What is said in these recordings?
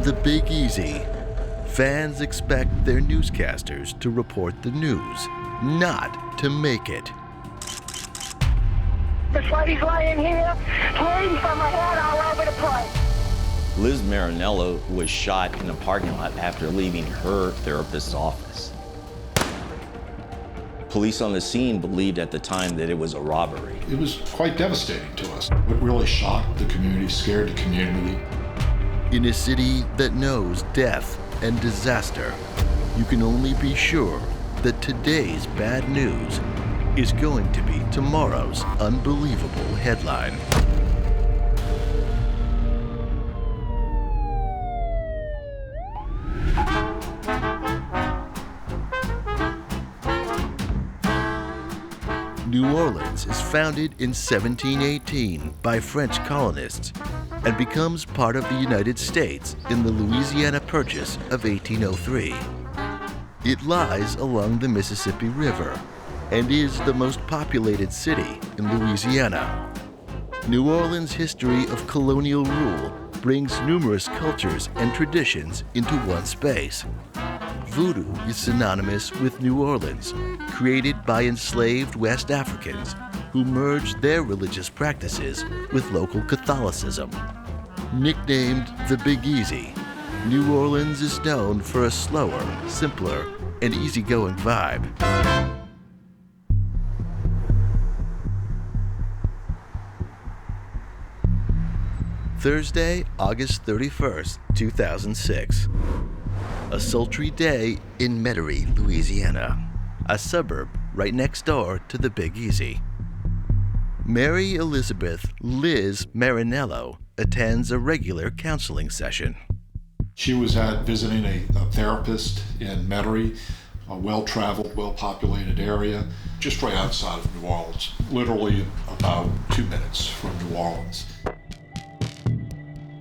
the Big Easy, fans expect their newscasters to report the news, not to make it. This lady's laying here, bleeding from her head all over the place. Liz Marinello was shot in a parking lot after leaving her therapist's office. Police on the scene believed at the time that it was a robbery. It was quite devastating to us. It really shocked the community, scared the community. In a city that knows death and disaster, you can only be sure that today's bad news is going to be tomorrow's unbelievable headline. New Orleans is founded in 1718 by French colonists and becomes part of the United States in the Louisiana Purchase of 1803. It lies along the Mississippi River and is the most populated city in Louisiana. New Orleans' history of colonial rule brings numerous cultures and traditions into one space. Voodoo is synonymous with New Orleans, created by enslaved West Africans who merged their religious practices with local Catholicism. Nicknamed the Big Easy, New Orleans is known for a slower, simpler, and easygoing vibe. Thursday, August 31st, 2006. A sultry day in Metairie, Louisiana, a suburb right next door to the Big Easy. Mary Elizabeth Liz Marinello attends a regular counseling session. She was visiting a therapist in Metairie, a well-traveled, well-populated area, just right outside of New Orleans, literally about 2 minutes from New Orleans.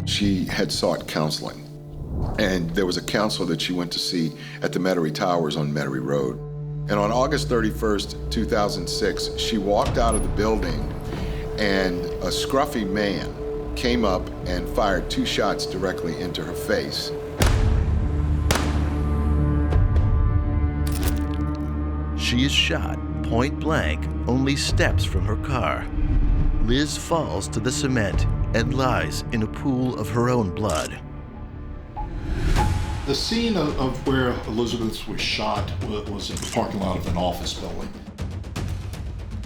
She had sought counseling, and there was a counselor that she went to see at the Metairie Towers on Metairie Road. And on August 31st, 2006, she walked out of the building and a scruffy man came up and fired 2 shots directly into her face. She is shot point blank, only steps from her car. Liz falls to the cement and lies in a pool of her own blood. The scene of where Elizabeth was shot was in the parking lot of an office building.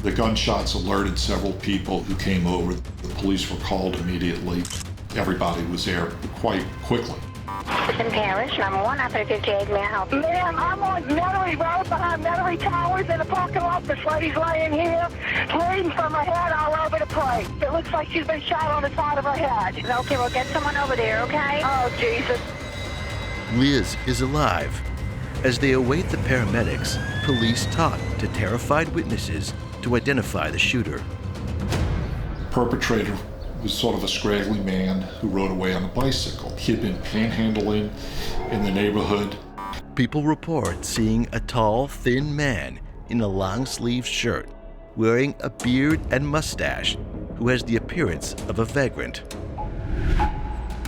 The gunshots alerted several people who came over. The police were called immediately. Everybody was there quite quickly. Assistant Parish, number 1, operator 58, may I help you? Ma'am, I'm on Metairie Road behind Metairie Towers in the parking lot. This lady's laying here, bleeding from her head all over the place. It looks like she's been shot on the side of her head. Okay, we'll get someone over there, okay? Oh, Jesus. Liz is alive. As they await the paramedics, police talk to terrified witnesses to identify the shooter. The perpetrator was sort of a scraggly man who rode away on a bicycle. He had been panhandling in the neighborhood. People report seeing a tall, thin man in a long-sleeved shirt, wearing a beard and mustache, who has the appearance of a vagrant.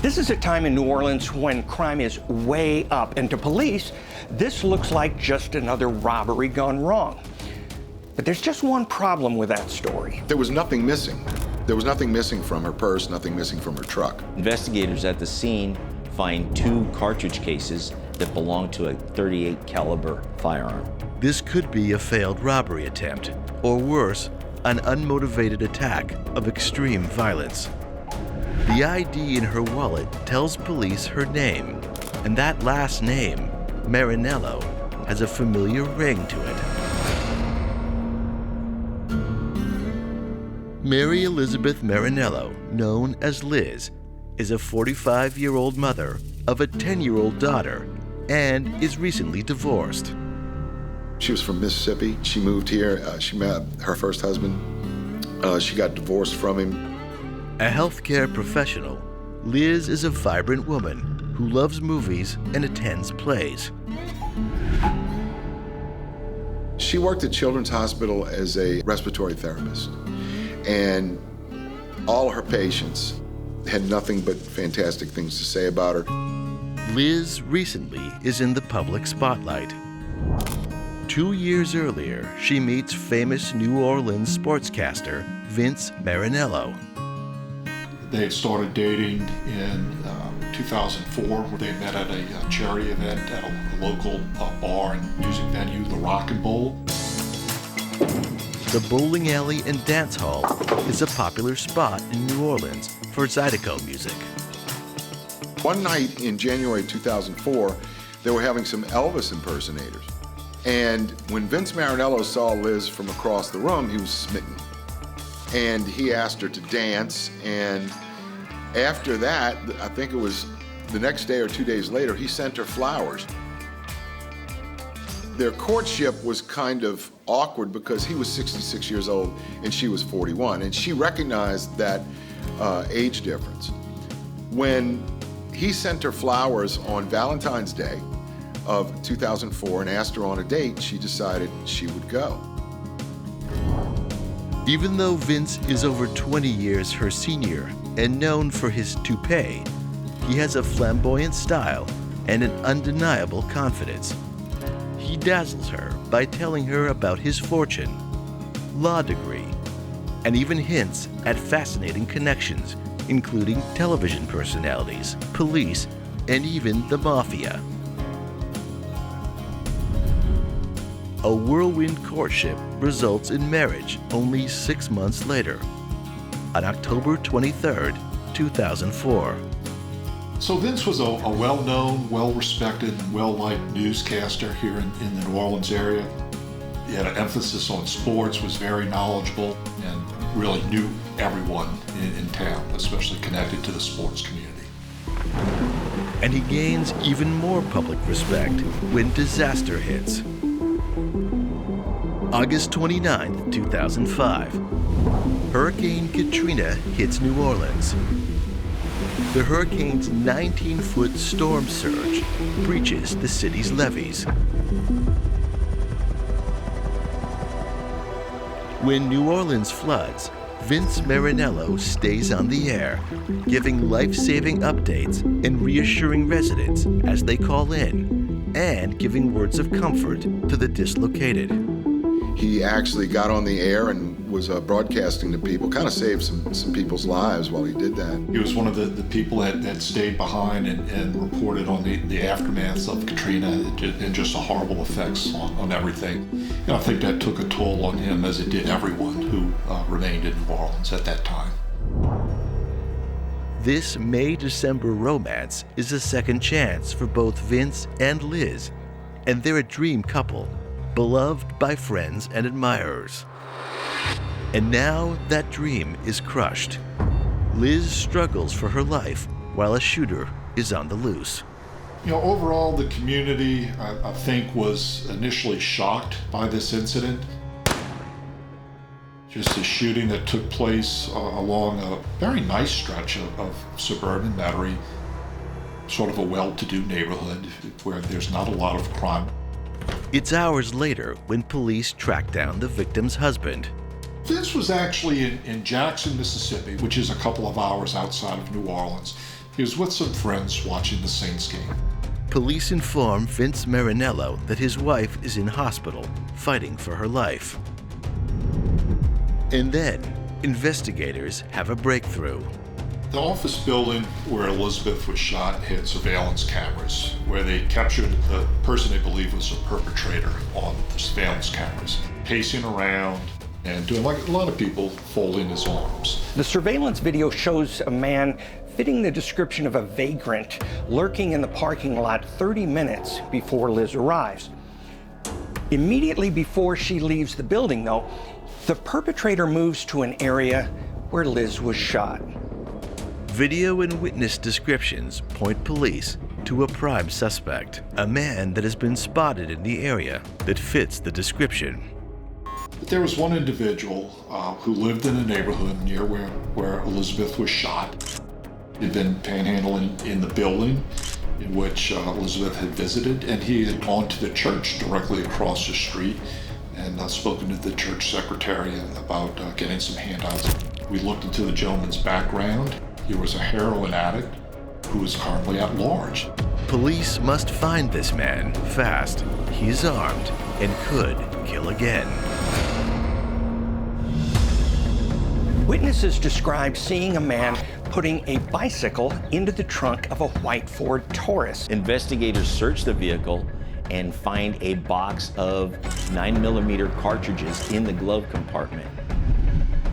This is a time in New Orleans when crime is way up, and to police, this looks like just another robbery gone wrong. But there's just one problem with that story. There was nothing missing. There was nothing missing from her purse, nothing missing from her truck. Investigators at the scene find 2 cartridge cases that belong to a .38 caliber firearm. This could be a failed robbery attempt, or worse, an unmotivated attack of extreme violence. The ID in her wallet tells police her name, and that last name, Marinello, has a familiar ring to it. Mary Elizabeth Marinello, known as Liz, is a 45-year-old mother of a 10-year-old daughter and is recently divorced. She was from Mississippi. She moved here. She met her first husband. She got divorced from him. A healthcare professional, Liz is a vibrant woman who loves movies and attends plays. She worked at Children's Hospital as a respiratory therapist, and all her patients had nothing but fantastic things to say about her. Liz recently is in the public spotlight. 2 years earlier, she meets famous New Orleans sportscaster Vince Marinello. They had started dating in 2004, where they met at a charity event at a local bar and music venue, the Rock and Bowl. The bowling alley and dance hall is a popular spot in New Orleans for Zydeco music. One night in January 2004, they were having some Elvis impersonators. And when Vince Marinello saw Liz from across the room, he was smitten. And he asked her to dance, and after that, I think it was the next day or 2 days later, he sent her flowers. Their courtship was kind of awkward because he was 66 years old and she was 41, and she recognized that age difference. When he sent her flowers on Valentine's Day of 2004 and asked her on a date, she decided she would go. Even though Vince is over 20 years her senior and known for his toupee, he has a flamboyant style and an undeniable confidence. He dazzles her by telling her about his fortune, law degree, and even hints at fascinating connections, including television personalities, police, and even the mafia. A whirlwind courtship results in marriage only 6 months later, on October 23rd, 2004. So Vince was a well-known, well-respected, and well-liked newscaster here in the New Orleans area. He had an emphasis on sports, was very knowledgeable, and really knew everyone in town, especially connected to the sports community. And he gains even more public respect when disaster hits. August 29, 2005. Hurricane Katrina hits New Orleans. The hurricane's 19-foot storm surge breaches the city's levees. When New Orleans floods, Vince Marinello stays on the air, giving life-saving updates and reassuring residents as they call in, and giving words of comfort to the dislocated. He actually got on the air and was broadcasting to people, kind of saved some people's lives while he did that. He was one of the people that stayed behind and reported on the aftermath of Katrina and just the horrible effects on everything. And I think that took a toll on him, as it did everyone who remained in New Orleans at that time. This May-December romance is a second chance for both Vince and Liz, and they're a dream couple, beloved by friends and admirers. And now that dream is crushed. Liz struggles for her life while a shooter is on the loose. You know, overall, the community, I think, was initially shocked by this incident. Just a shooting that took place along a very nice stretch of suburban Metairie, sort of a well-to-do neighborhood where there's not a lot of crime. It's hours later when police track down the victim's husband. This was actually in Jackson, Mississippi, which is a couple of hours outside of New Orleans. He was with some friends watching the Saints game. Police inform Vince Marinello that his wife is in hospital, fighting for her life. And then, investigators have a breakthrough. The office building where Elizabeth was shot had surveillance cameras, where they captured the person they believe was a perpetrator on the surveillance cameras, pacing around and doing like a lot of people, folding his arms. The surveillance video shows a man fitting the description of a vagrant lurking in the parking lot 30 minutes before Liz arrives. Immediately before she leaves the building, though, the perpetrator moves to an area where Liz was shot. Video and witness descriptions point police to a prime suspect, a man that has been spotted in the area that fits the description. There was one individual who lived in a neighborhood near where Elizabeth was shot. He'd been panhandling in the building in which Elizabeth had visited, and he had gone to the church directly across the street and spoken to the church secretary about getting some handouts. We looked into the gentleman's background. He was a heroin addict who is currently at large. Police must find this man fast. He's armed and could kill again. Witnesses described seeing a man putting a bicycle into the trunk of a white Ford Taurus. Investigators search the vehicle and find a box of 9mm cartridges in the glove compartment.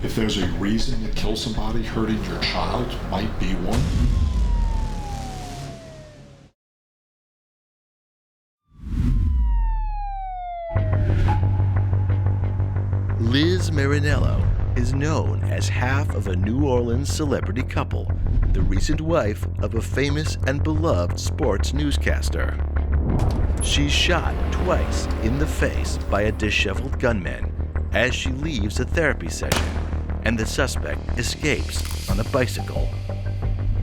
If there's a reason to kill somebody, hurting your child might be one. Liz Marinello is known as half of a New Orleans celebrity couple, the recent wife of a famous and beloved sports newscaster. She's shot twice in the face by a disheveled gunman as she leaves a therapy session, and the suspect escapes on a bicycle.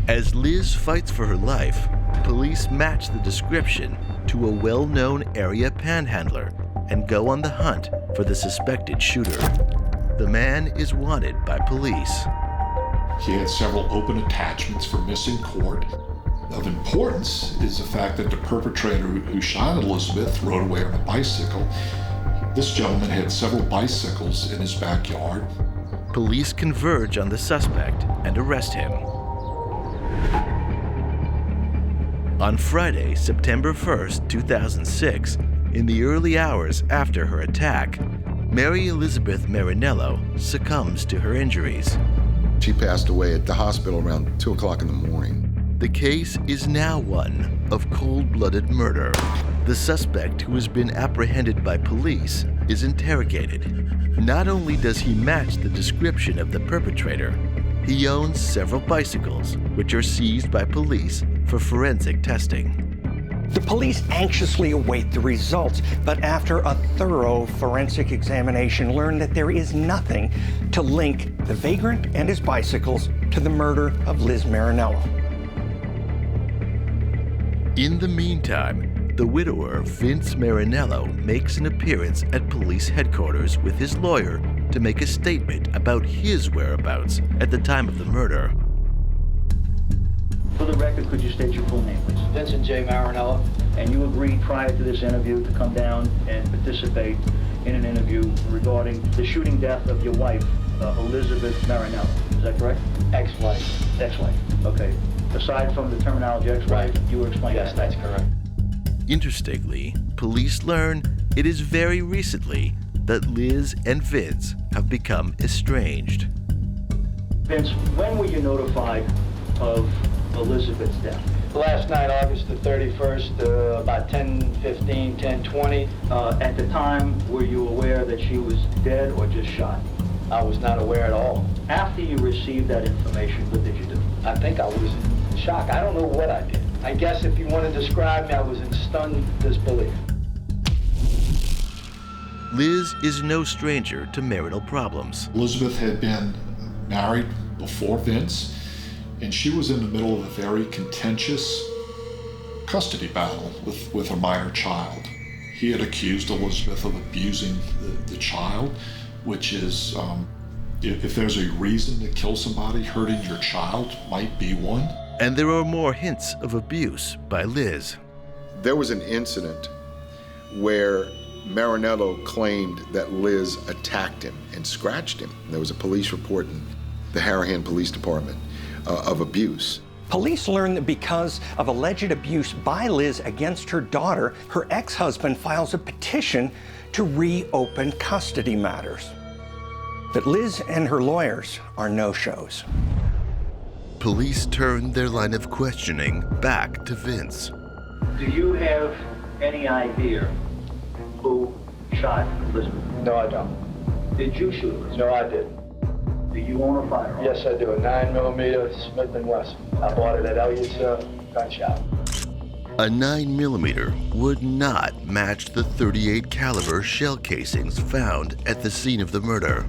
As Liz fights for her life, police match the description to a well-known area panhandler and go on the hunt for the suspected shooter. The man is wanted by police. He had several open attachments for missing cord. Of importance is the fact that the perpetrator who shot Elizabeth rode away on a bicycle. This gentleman had several bicycles in his backyard. Police converge on the suspect and arrest him. On Friday, September 1st, 2006, in the early hours after her attack, Mary Elizabeth Marinello succumbs to her injuries. She passed away at the hospital around 2 o'clock in the morning. The case is now one of cold-blooded murder. The suspect, who has been apprehended by police, is interrogated. Not only does he match the description of the perpetrator, he owns several bicycles, which are seized by police for forensic testing. The police anxiously await the results, but after a thorough forensic examination, learn that there is nothing to link the vagrant and his bicycles to the murder of Liz Marinello. In the meantime, the widower, Vince Marinello, makes an appearance at police headquarters with his lawyer to make a statement about his whereabouts at the time of the murder. For the record, could you state your full name, please? Vincent J. Marinello. And you agreed prior to this interview to come down and participate in an interview regarding the shooting death of your wife, Elizabeth Marinello. Is that correct? Ex-wife. Ex-wife, okay. Aside from the terminology ex-wife, you were explaining Yes, that. that's correct. Interestingly, police learn it is very recently that Liz and Vince have become estranged. Vince, when were you notified of Elizabeth's death? Last night, August the 31st, about 10:15, 10:20. At the time, were you aware that she was dead or just shot? I was not aware at all. After you received that information, what did you do? I think I was in shock. I don't know what I did. I guess if you want to describe me, I was in stunned disbelief. Liz is no stranger to marital problems. Elizabeth had been married before Vince, and she was in the middle of a very contentious custody battle with a minor child. He had accused Elizabeth of abusing the child, which is, if there's a reason to kill somebody, hurting your child might be one. And there are more hints of abuse by Liz. There was an incident where Marinello claimed that Liz attacked him and scratched him. There was a police report in the Harahan Police Department of abuse. Police learn that because of alleged abuse by Liz against her daughter, her ex-husband files a petition to reopen custody matters. But Liz and her lawyers are no-shows. Police turn their line of questioning back to Vince. Do you have any idea who shot Elizabeth? No, I don't. Did you shoot Elizabeth? No, I didn't. Do you own a firearm? Yes, I do. A 9mm Smith & Wesson. I bought it at Elliott's gun shop. A 9mm would not match the .38 caliber shell casings found at the scene of the murder.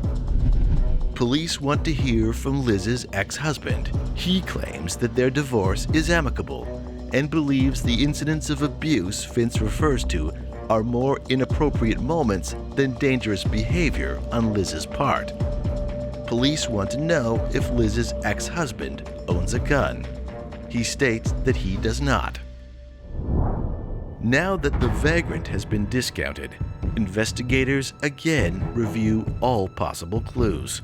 Police want to hear from Liz's ex-husband. He claims that their divorce is amicable and believes the incidents of abuse Vince refers to are more inappropriate moments than dangerous behavior on Liz's part. Police want to know if Liz's ex-husband owns a gun. He states that he does not. Now that the vagrant has been discounted, investigators again review all possible clues.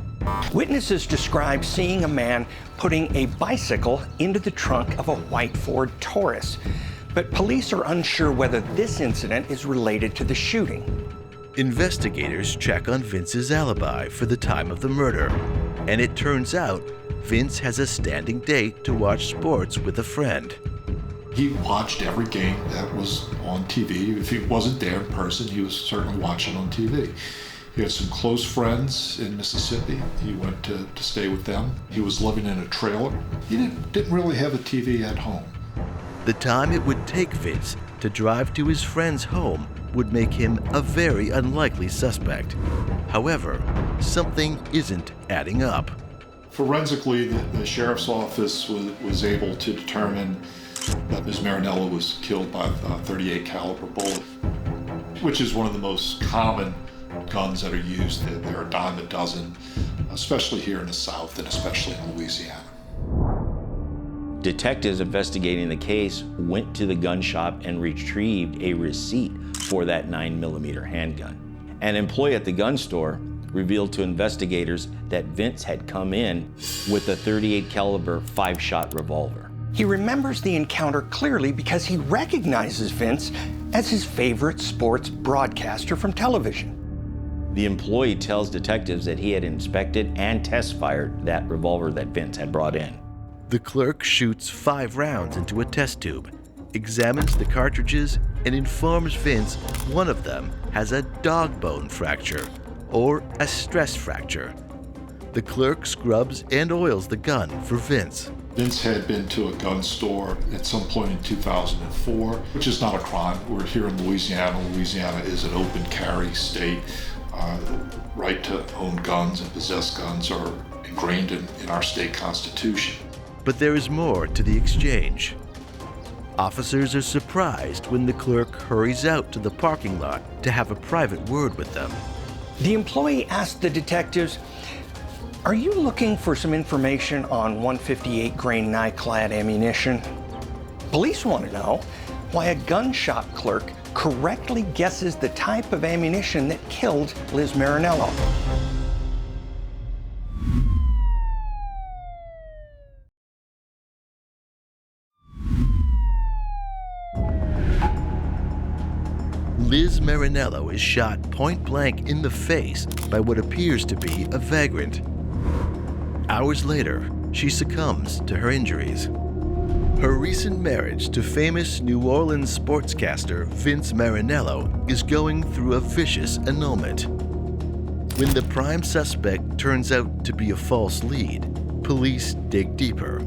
Witnesses describe seeing a man putting a bicycle into the trunk of a white Ford Taurus, but police are unsure whether this incident is related to the shooting. Investigators check on Vince's alibi for the time of the murder, and it turns out Vince has a standing date to watch sports with a friend. He watched every game that was on TV. If he wasn't there in person, he was certainly watching on TV. He had some close friends in Mississippi. He went to stay with them. He was living in a trailer. He didn't really have a TV at home. The time it would take Vince to drive to his friend's home would make him a very unlikely suspect. However, something isn't adding up. Forensically, the sheriff's office was able to determine that Ms. Marinello was killed by a .38 caliber bullet, which is one of the most common guns that are used. There are a dime a dozen, especially here in the South and especially in Louisiana. Detectives investigating the case went to the gun shop and retrieved a receipt for that 9mm handgun. An employee at the gun store revealed to investigators that Vince had come in with a .38 caliber 5-shot revolver. He remembers the encounter clearly because he recognizes Vince as his favorite sports broadcaster from television. The employee tells detectives that he had inspected and test-fired that revolver that Vince had brought in. The clerk shoots 5 rounds into a test tube, examines the cartridges, and informs Vince one of them has a dog bone fracture, or a stress fracture. The clerk scrubs and oils the gun for Vince. Vince had been to a gun store at some point in 2004, which is not a crime. We're here in Louisiana. Louisiana is an open carry state. Right to own guns and possess guns are ingrained in our state constitution. But there is more to the exchange. Officers are surprised when the clerk hurries out to the parking lot to have a private word with them. The employee asked the detectives, "Are you looking for some information on 158 grain nyclad ammunition?" Police want to know why a gun shop clerk correctly guesses the type of ammunition that killed Liz Marinello. Liz Marinello is shot point blank in the face by what appears to be a vagrant. Hours later, she succumbs to her injuries. Her recent marriage to famous New Orleans sportscaster Vince Marinello is going through a vicious annulment. When the prime suspect turns out to be a false lead, police dig deeper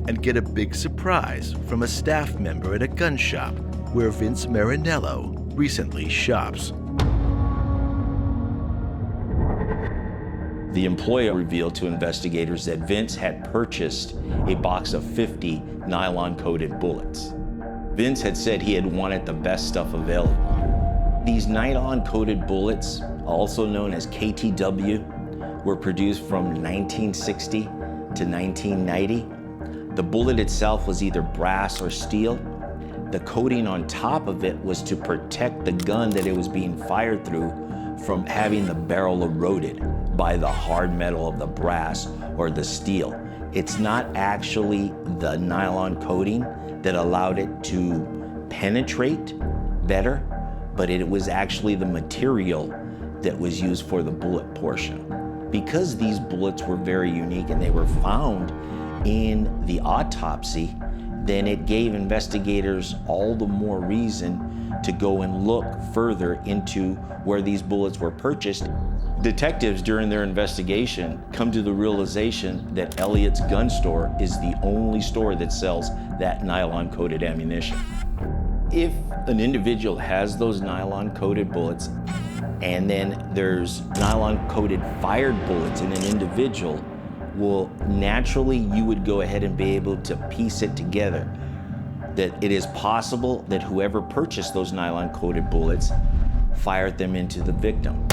and get a big surprise from a staff member at a gun shop where Vince Marinello recently shops. The employer revealed to investigators that Vince had purchased a box of 50 nylon-coated bullets. Vince had said he had wanted the best stuff available. These nylon-coated bullets, also known as KTW, were produced from 1960 to 1990. The bullet itself was either brass or steel. The coating on top of it was to protect the gun that it was being fired through from having the barrel eroded by the hard metal of the brass or the steel. It's not actually the nylon coating that allowed it to penetrate better, but it was actually the material that was used for the bullet portion. Because these bullets were very unique and they were found in the autopsy, then it gave investigators all the more reason to go and look further into where these bullets were purchased. Detectives during their investigation come to the realization that Elliott's gun store is the only store that sells that nylon-coated ammunition. If an individual has those nylon-coated bullets and then there's nylon-coated fired bullets in an individual, well, naturally you would go ahead and be able to piece it together that it is possible that whoever purchased those nylon-coated bullets fired them into the victim.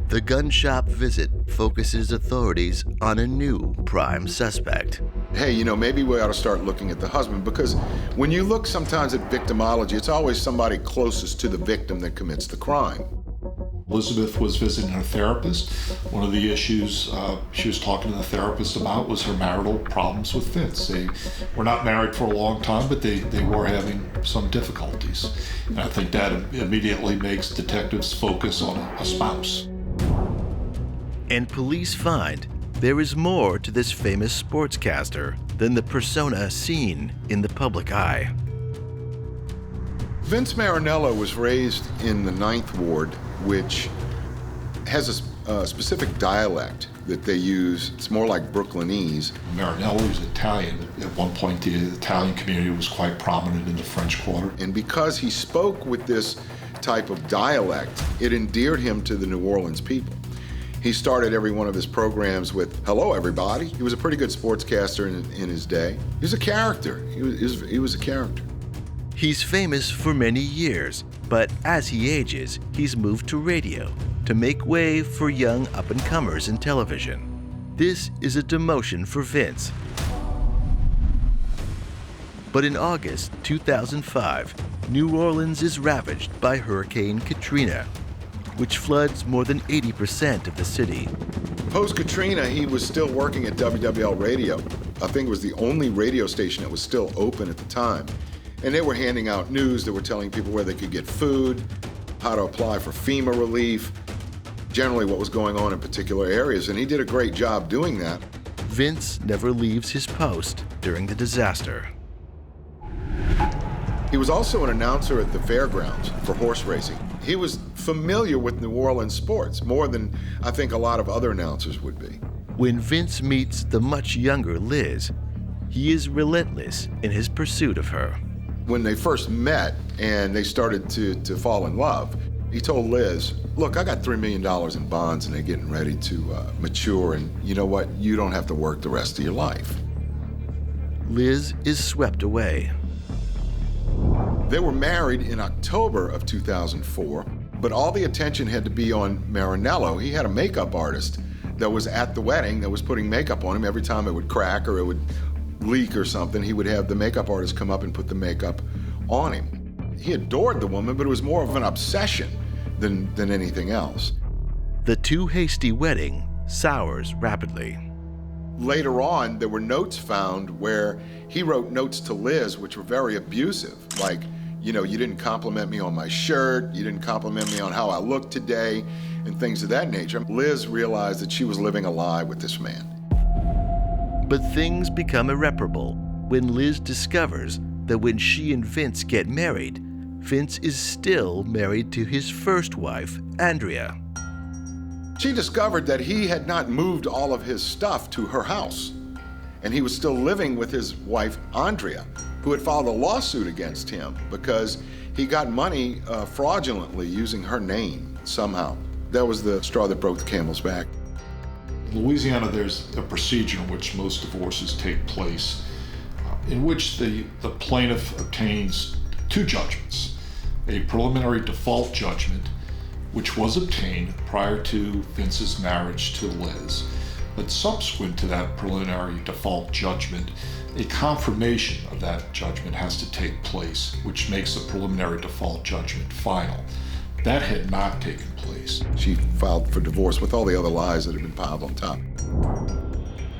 The gun shop visit focuses authorities on a new prime suspect. Hey, you know, maybe we ought to start looking at the husband, because when you look sometimes at victimology, it's always somebody closest to the victim that commits the crime. Elizabeth was visiting her therapist. One of the issues she was talking to the therapist about was her marital problems with Vince. They were not married for a long time, but they were having some difficulties. And I think that immediately makes detectives focus on a spouse. And police find there is more to this famous sportscaster than the persona seen in the public eye. Vince Marinello was raised in the 9th Ward, which has a specific dialect that they use. It's more like Brooklynese. Marinello was Italian. At one point, the Italian community was quite prominent in the French Quarter. And because he spoke with this type of dialect, it endeared him to the New Orleans people. He started every one of his programs with, "Hello, everybody." He was a pretty good sportscaster in his day. He was a character. He was a character. He's famous for many years, but as he ages, he's moved to radio to make way for young up-and-comers in television. This is a demotion for Vince. But in August 2005, New Orleans is ravaged by Hurricane Katrina, which floods more than 80% of the city. Post-Katrina, he was still working at WWL Radio. I think it was the only radio station that was still open at the time. And they were handing out news. They were telling people where they could get food, how to apply for FEMA relief, generally what was going on in particular areas, and he did a great job doing that. Vince never leaves his post during the disaster. He was also an announcer at the fairgrounds for horse racing. He was familiar with New Orleans sports, more than I think a lot of other announcers would be. When Vince meets the much younger Liz, he is relentless in his pursuit of her. When they first met and they started to fall in love, he told Liz, "Look, I got $3 million in bonds and they're getting ready to mature, and you know what? You don't have to work the rest of your life." Liz is swept away. They were married in October of 2004, but all the attention had to be on Marinello. He had a makeup artist that was at the wedding that was putting makeup on him. Every time it would crack or it would leak or something, he would have the makeup artist come up and put the makeup on him. He adored the woman, but it was more of an obsession than anything else. The too hasty wedding sours rapidly. Later on, there were notes found where he wrote notes to Liz which were very abusive, like, you know, you didn't compliment me on my shirt, you didn't compliment me on how I looked today, and things of that nature. Liz realized that she was living a lie with this man. But things become irreparable when Liz discovers that when she and Vince get married, Vince is still married to his first wife, Andrea. She discovered that he had not moved all of his stuff to her house, and he was still living with his wife, Andrea, who had filed a lawsuit against him because he got money fraudulently using her name somehow. That was the straw that broke the camel's back. In Louisiana, there's a procedure in which most divorces take place, in which the plaintiff obtains two judgments. A preliminary default judgment, which was obtained prior to Vince's marriage to Liz, but subsequent to that preliminary default judgment, a confirmation of that judgment has to take place, which makes the preliminary default judgment final. That had not taken place. She filed for divorce with all the other lies that had been piled on top.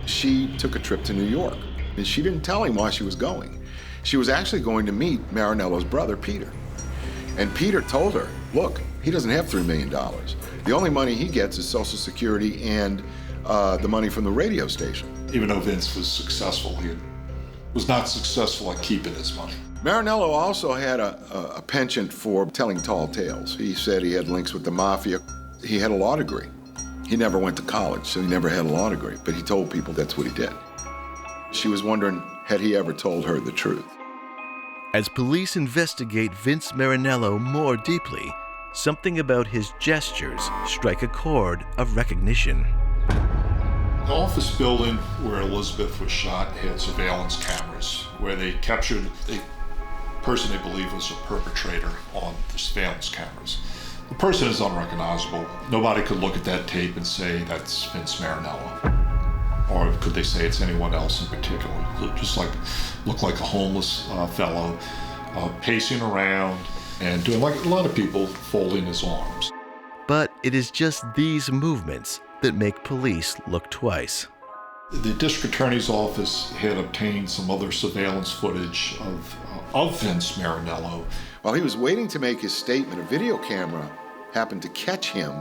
She took a trip to New York, and she didn't tell him why she was going. She was actually going to meet Marinello's brother, Peter. And Peter told her, look, he doesn't have $3 million. The only money he gets is Social Security and the money from the radio station. Even though Vince was successful, he was not successful at keeping his money. Marinello also had a penchant for telling tall tales. He said he had links with the mafia. He had a law degree. He never went to college, so he never had a law degree, but he told people that's what he did. She was wondering, had he ever told her the truth? As police investigate Vince Marinello more deeply, something about his gestures strike a chord of recognition. The office building where Elizabeth was shot had surveillance cameras where they captured a person they believe was a perpetrator on the surveillance cameras. The person is unrecognizable. Nobody could look at that tape and say that's Vince Marinello. Or could they say it's anyone else in particular? Just like, look like a homeless fellow pacing around and doing like a lot of people, folding his arms. But it is just these movements that make police look twice. The district attorney's office had obtained some other surveillance footage of Vince Marinello. While he was waiting to make his statement, a video camera happened to catch him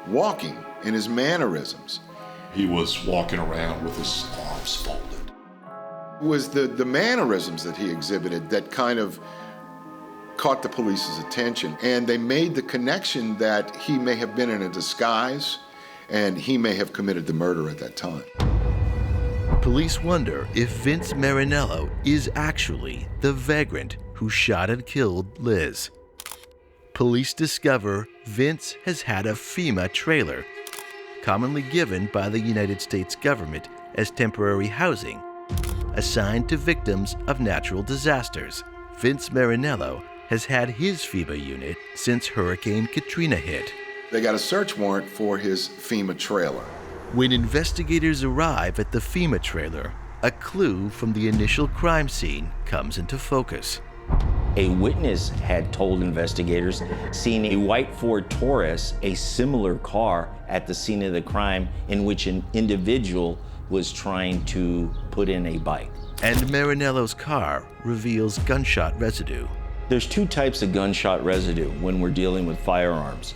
walking in his mannerisms. He was walking around with his arms folded. It was the mannerisms that he exhibited that kind of caught the police's attention, and they made the connection that he may have been in a disguise and he may have committed the murder at that time. Police wonder if Vince Marinello is actually the vagrant who shot and killed Liz. Police discover Vince has had a FEMA trailer, commonly given by the United States government as temporary housing, assigned to victims of natural disasters. Vince Marinello has had his FEMA unit since Hurricane Katrina hit. They got a search warrant for his FEMA trailer. When investigators arrive at the FEMA trailer, a clue from the initial crime scene comes into focus. A witness had told investigators seeing a white Ford Taurus, a similar car, at the scene of the crime in which an individual was trying to put in a bike. And Marinello's car reveals gunshot residue. There's two types of gunshot residue when we're dealing with firearms.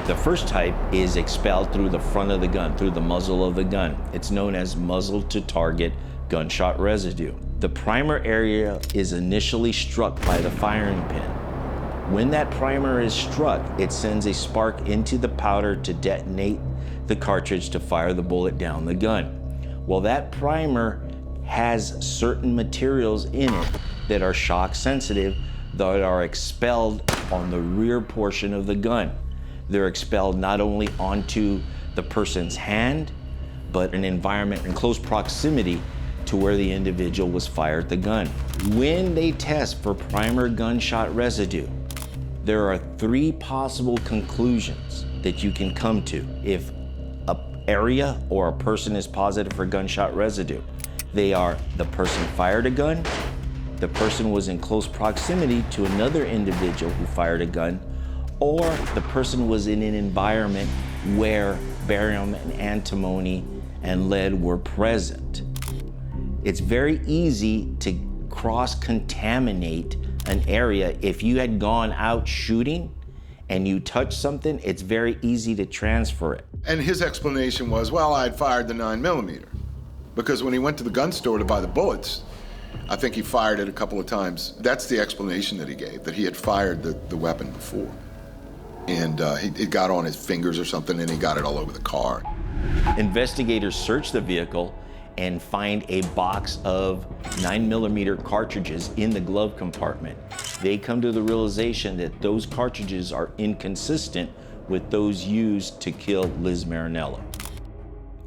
The first type is expelled through the front of the gun, through the muzzle of the gun. It's known as muzzle to target gunshot residue. The primer area is initially struck by the firing pin. When that primer is struck, it sends a spark into the powder to detonate the cartridge to fire the bullet down the gun. Well, that primer has certain materials in it that are shock sensitive, that are expelled on the rear portion of the gun. They're expelled not only onto the person's hand, but an environment in close proximity to where the individual was fired the gun. When they test for primer gunshot residue, there are three possible conclusions that you can come to if an area or a person is positive for gunshot residue. They are: the person fired a gun, the person was in close proximity to another individual who fired a gun, or the person was in an environment where barium and antimony and lead were present. It's very easy to cross-contaminate an area. If you had gone out shooting and you touched something, it's very easy to transfer it. And his explanation was, well, I had fired the 9mm. Because when he went to the gun store to buy the bullets, I think he fired it a couple of times. That's the explanation that he gave, that he had fired the weapon before. And it got on his fingers or something, and he got it all over the car. Investigators search the vehicle and find a box of 9mm cartridges in the glove compartment. They come to the realization that those cartridges are inconsistent with those used to kill Liz Marinello.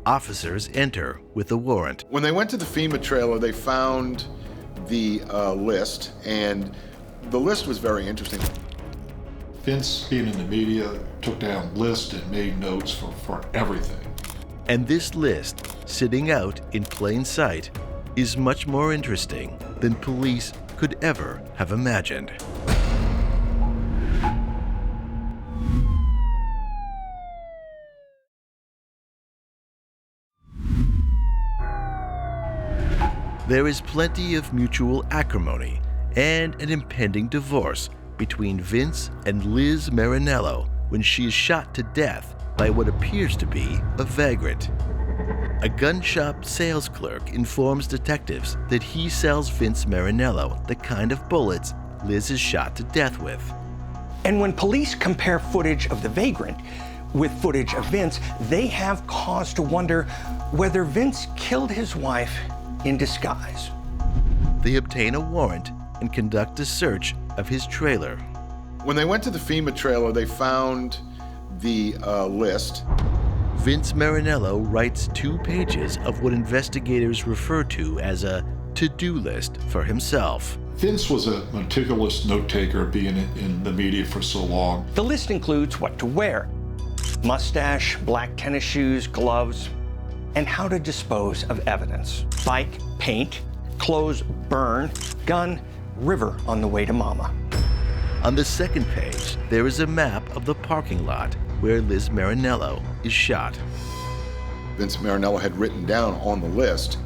Officers enter with a warrant. When they went to the FEMA trailer, they found the list, and the list was very interesting. Vince, being in the media, took down lists and made notes for everything. And this list, sitting out in plain sight, is much more interesting than police could ever have imagined. There is plenty of mutual acrimony and an impending divorce between Vince and Liz Marinello when she is shot to death by what appears to be a vagrant. A gun shop sales clerk informs detectives that he sells Vince Marinello the kind of bullets Liz is shot to death with. And when police compare footage of the vagrant with footage of Vince, they have cause to wonder whether Vince killed his wife in disguise. They obtain a warrant and conduct a search of his trailer. When they went to the FEMA trailer, they found the list. Vince Marinello writes 2 pages of what investigators refer to as a to-do list for himself. Vince was a meticulous note-taker, being in the media for so long. The list includes what to wear: mustache, black tennis shoes, gloves, and how to dispose of evidence. Bike, paint, clothes, burn, gun, river on the way to mama. On the second page, there is a map of the parking lot where Liz Marinello is shot. Vince Marinello had written down on the list,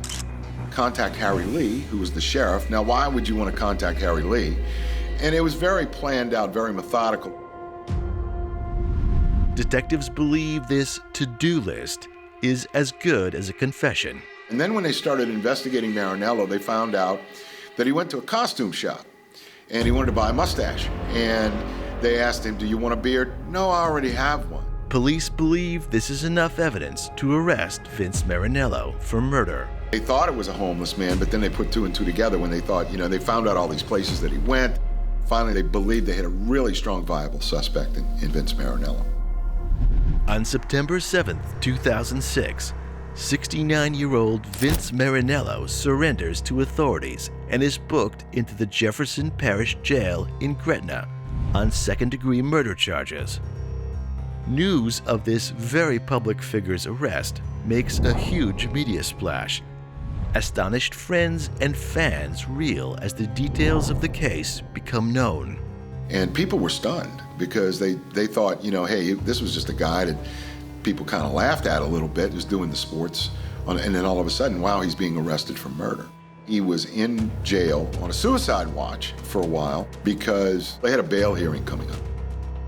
contact Harry Lee, who was the sheriff. Now, why would you want to contact Harry Lee? And it was very planned out, very methodical. Detectives believe this to-do list is as good as a confession. And then when they started investigating Marinello, they found out that he went to a costume shop and he wanted to buy a mustache. And they asked him, do you want a beard? No, I already have one. Police believe this is enough evidence to arrest Vince Marinello for murder. They thought it was a homeless man, but then they put two and two together when they thought, they found out all these places that he went. Finally, they believed they had a really strong, viable suspect in Vince Marinello. On September 7th, 2006, 69-year-old Vince Marinello surrenders to authorities and is booked into the Jefferson Parish Jail in Gretna on second-degree murder charges. News of this very public figure's arrest makes a huge media splash. Astonished friends and fans reel as the details of the case become known. And people were stunned because they thought, hey, this was just a guy that people kind of laughed at a little bit, was doing the sports, and then all of a sudden, wow, he's being arrested for murder. He was in jail on a suicide watch for a while because they had a bail hearing coming up.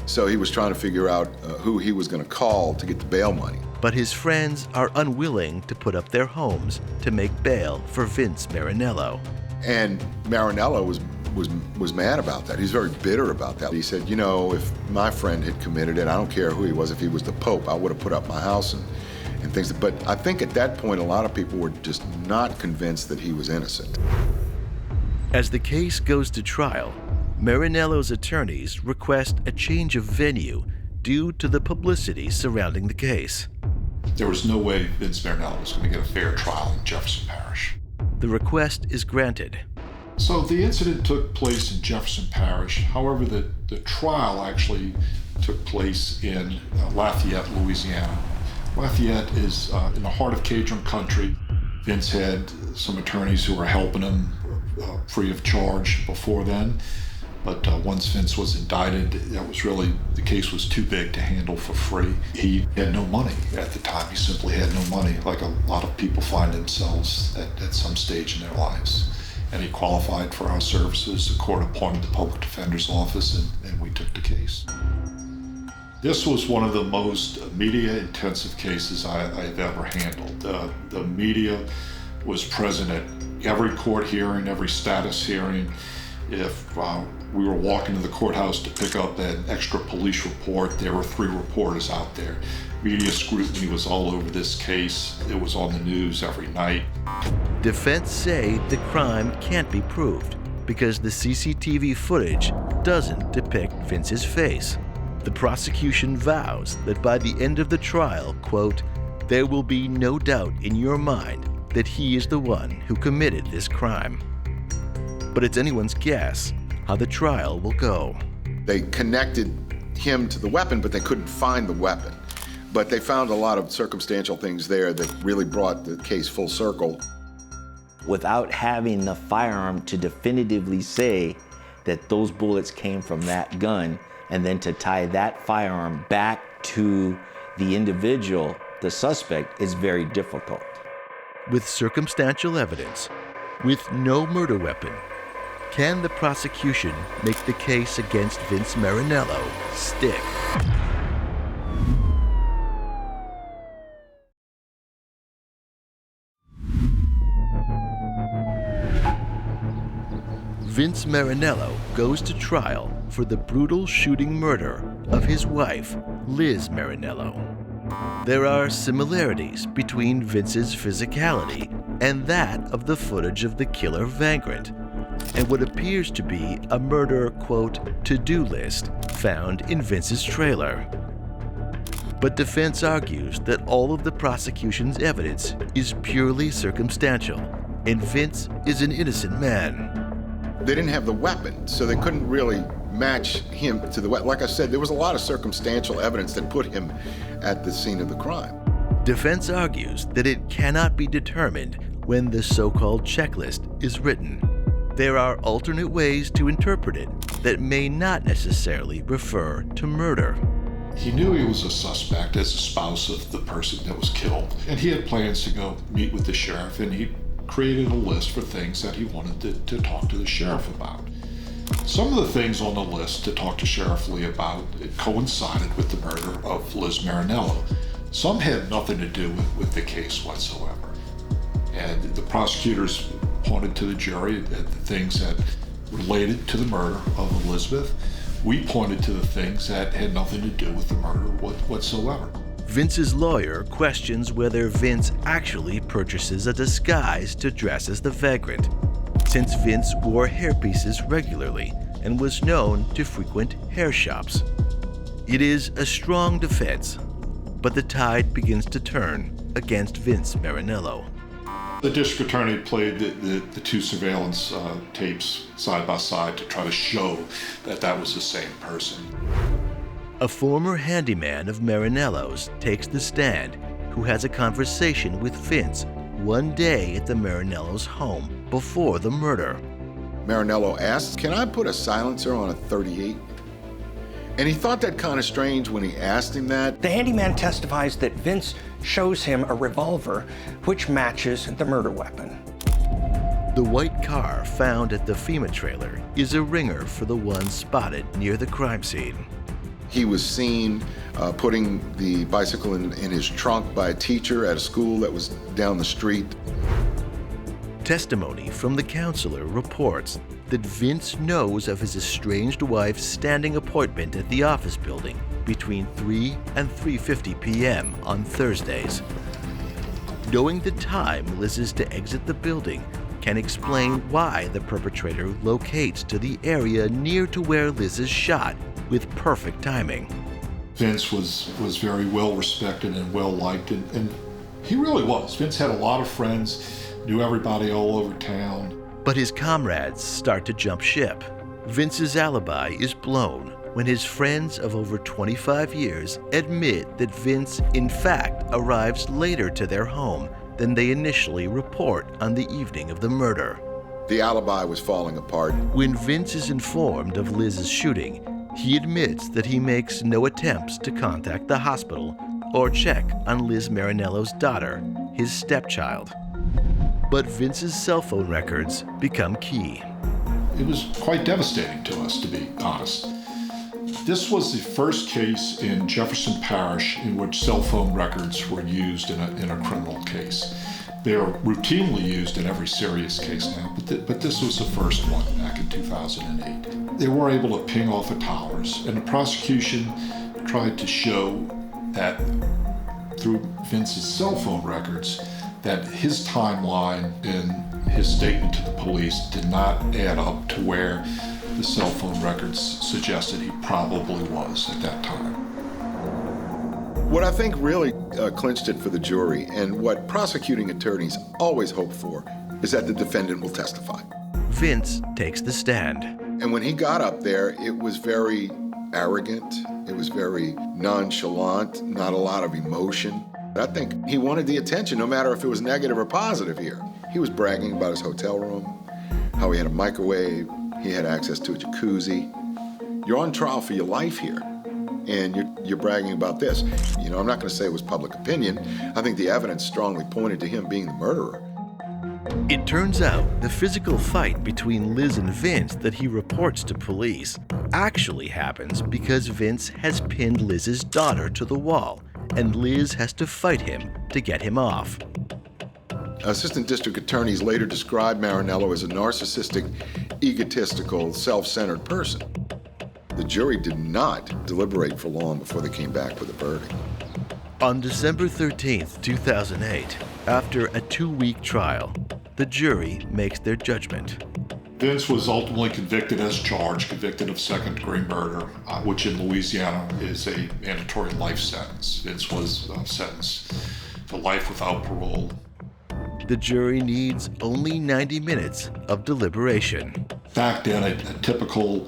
So he was trying to figure out who he was going to call to get the bail money. But his friends are unwilling to put up their homes to make bail for Vince Marinello. And Marinello was mad about that. He's very bitter about that. He said, if my friend had committed it, I don't care who he was, if he was the Pope, I would have put up my house and things. But I think at that point, a lot of people were just not convinced that he was innocent. As the case goes to trial, Marinello's attorneys request a change of venue due to the publicity surrounding the case. There was no way Vince Marinello was going to get a fair trial in Jefferson Parish. The request is granted. So the incident took place in Jefferson Parish. However, the trial actually took place in Lafayette, Louisiana. Lafayette is in the heart of Cajun country. Vince had some attorneys who were helping him free of charge before then. But once Vince was indicted, the case was too big to handle for free. He had no money at the time. He simply had no money, like a lot of people find themselves at some stage in their lives. And he qualified for our services. The court appointed the public defender's office, and we took the case. This was one of the most media-intensive cases I've ever handled. The media was present at every court hearing, every status hearing. If we were walking to the courthouse to pick up an extra police report, there were 3 reporters out there. Media scrutiny was all over this case. It was on the news every night. Defense say the crime can't be proved because the CCTV footage doesn't depict Vince's face. The prosecution vows that by the end of the trial, quote, there will be no doubt in your mind that he is the one who committed this crime. But it's anyone's guess how the trial will go. They connected him to the weapon, but they couldn't find the weapon. But they found a lot of circumstantial things there that really brought the case full circle. Without having the firearm to definitively say that those bullets came from that gun, and then to tie that firearm back to the individual, the suspect, is very difficult. With circumstantial evidence, with no murder weapon, can the prosecution make the case against Vince Marinello stick? Vince Marinello goes to trial for the brutal shooting murder of his wife, Liz Marinello. There are similarities between Vince's physicality and that of the footage of the killer vagrant, and what appears to be a murder, quote, to-do list found in Vince's trailer. But defense argues that all of the prosecution's evidence is purely circumstantial, and Vince is an innocent man. They didn't have the weapon, so they couldn't really match him to the weapon. Like I said, there was a lot of circumstantial evidence that put him at the scene of the crime. Defense argues that it cannot be determined when the so-called checklist is written. There are alternate ways to interpret it that may not necessarily refer to murder. He knew he was a suspect as a spouse of the person that was killed, and he had plans to go meet with the sheriff, and he created a list for things that he wanted to talk to the sheriff about. Some of the things on the list to talk to Sheriff Lee about coincided with the murder of Liz Marinello. Some had nothing to do with the case whatsoever. And the prosecutors pointed to the jury at the things that related to the murder of Elizabeth. We pointed to the things that had nothing to do with the murder whatsoever. Vince's lawyer questions whether Vince actually purchases a disguise to dress as the vagrant, since Vince wore hairpieces regularly and was known to frequent hair shops. It is a strong defense, but the tide begins to turn against Vince Marinello. The district attorney played the two surveillance tapes side by side to try to show that that was the same person. A former handyman of Marinello's takes the stand, who has a conversation with Vince one day at the Marinello's home before the murder. Marinello asks, "Can I put a silencer on a .38? And he thought that kind of strange when he asked him that. The handyman testifies that Vince shows him a revolver which matches the murder weapon. The white car found at the FEMA trailer is a ringer for the one spotted near the crime scene. He was seen putting the bicycle in his trunk by a teacher at a school that was down the street. Testimony from the counselor reports that Vince knows of his estranged wife's standing appointment at the office building between 3 and 3:50 p.m. on Thursdays. Knowing the time Liz is to exit the building can explain why the perpetrator locates to the area near to where Liz is shot with perfect timing. Vince was very well respected and well liked, and he really was. Vince had a lot of friends, knew everybody all over town. But his comrades start to jump ship. Vince's alibi is blown when his friends of over 25 years admit that Vince, in fact, arrives later to their home than they initially report on the evening of the murder. The alibi was falling apart. When Vince is informed of Liz's shooting, he admits that he makes no attempts to contact the hospital or check on Liz Marinello's daughter, his stepchild. But Vince's cell phone records become key. It was quite devastating to us, to be honest. This was the first case in Jefferson Parish in which cell phone records were used in a criminal case. They are routinely used in every serious case now, but this was the first one back in 2008. They were able to ping off of towers, and the prosecution tried to show that through Vince's cell phone records that his timeline in his statement to the police did not add up to where the cell phone records suggested he probably was at that time. What I think really clinched it for the jury, and what prosecuting attorneys always hope for, is that the defendant will testify. Vince takes the stand. And when he got up there, it was very arrogant, it was very nonchalant, not a lot of emotion. I think he wanted the attention, no matter if it was negative or positive here. He was bragging about his hotel room, how he had a microwave, he had access to a jacuzzi. You're on trial for your life here, and you're bragging about this. You know, I'm not going to say it was public opinion. I think the evidence strongly pointed to him being the murderer. It turns out the physical fight between Liz and Vince that he reports to police actually happens because Vince has pinned Liz's daughter to the wall, and Liz has to fight him to get him off. Assistant district attorneys later described Marinello as a narcissistic, egotistical, self-centered person. The jury did not deliberate for long before they came back with a verdict. On December 13th, 2008, after a 2-week trial, the jury makes their judgment. Vince was ultimately convicted as charged, convicted of second-degree murder, which in Louisiana is a mandatory life sentence. Vince was sentenced to life without parole. The jury needs only 90 minutes of deliberation. Back then, a typical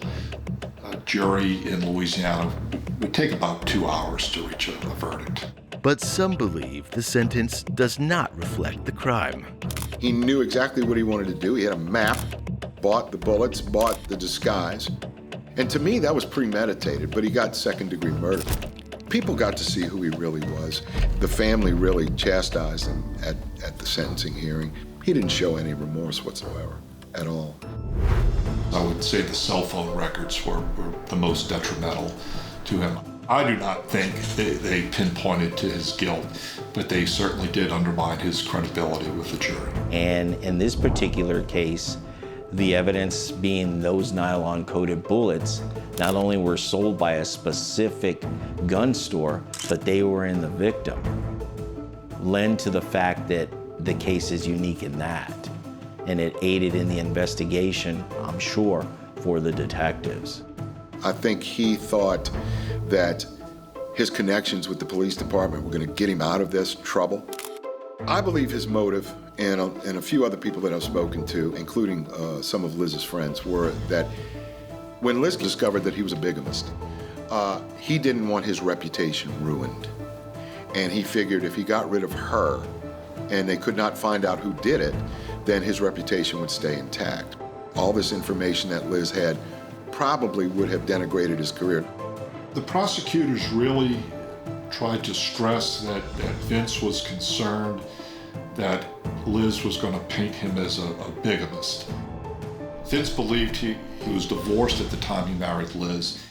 jury in Louisiana would take about 2 hours to reach a verdict. But some believe the sentence does not reflect the crime. He knew exactly what he wanted to do. He had a map, bought the bullets, bought the disguise. And to me, that was premeditated, but he got second-degree murder. People got to see who he really was. The family really chastised him at the sentencing hearing. He didn't show any remorse whatsoever, at all. I would say the cell phone records were the most detrimental to him. I do not think they pinpointed to his guilt, but they certainly did undermine his credibility with the jury. And in this particular case, the evidence being those nylon-coated bullets not only were sold by a specific gun store, but they were in the victim, lend to the fact that the case is unique in that. And it aided in the investigation, I'm sure, for the detectives. I think he thought that his connections with the police department were going to get him out of this trouble. I believe his motive, and a few other people that I've spoken to, including some of Liz's friends, were that when Liz discovered that he was a bigamist, he didn't want his reputation ruined. And he figured if he got rid of her and they could not find out who did it, then his reputation would stay intact. All this information that Liz had probably would have denigrated his career. The prosecutors really tried to stress that Vince was concerned that Liz was going to paint him as a bigamist. Vince believed he was divorced at the time he married Liz.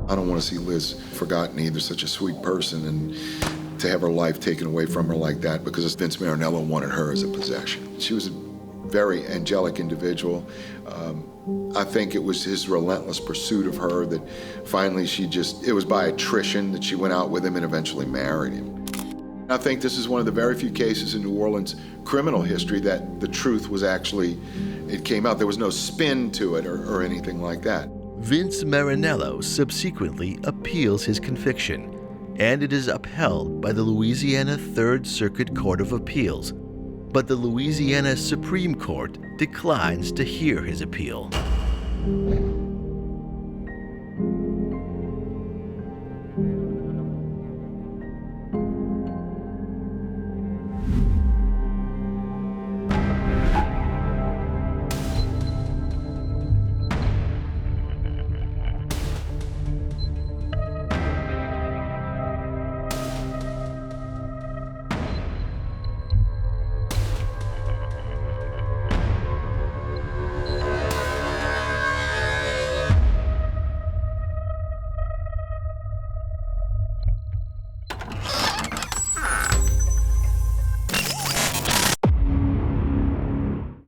I don't want to see Liz forgotten either, such a sweet person, and to have her life taken away from her like that because Vince Marinello wanted her as a possession. She was a very angelic individual. I think it was his relentless pursuit of her that finally it was by attrition that she went out with him and eventually married him. I think this is one of the very few cases in New Orleans criminal history that the truth was actually, it came out. There was no spin to it or anything like that. Vince Marinello subsequently appeals his conviction, and it is upheld by the Louisiana Third Circuit Court of Appeals, but the Louisiana Supreme Court declines to hear his appeal.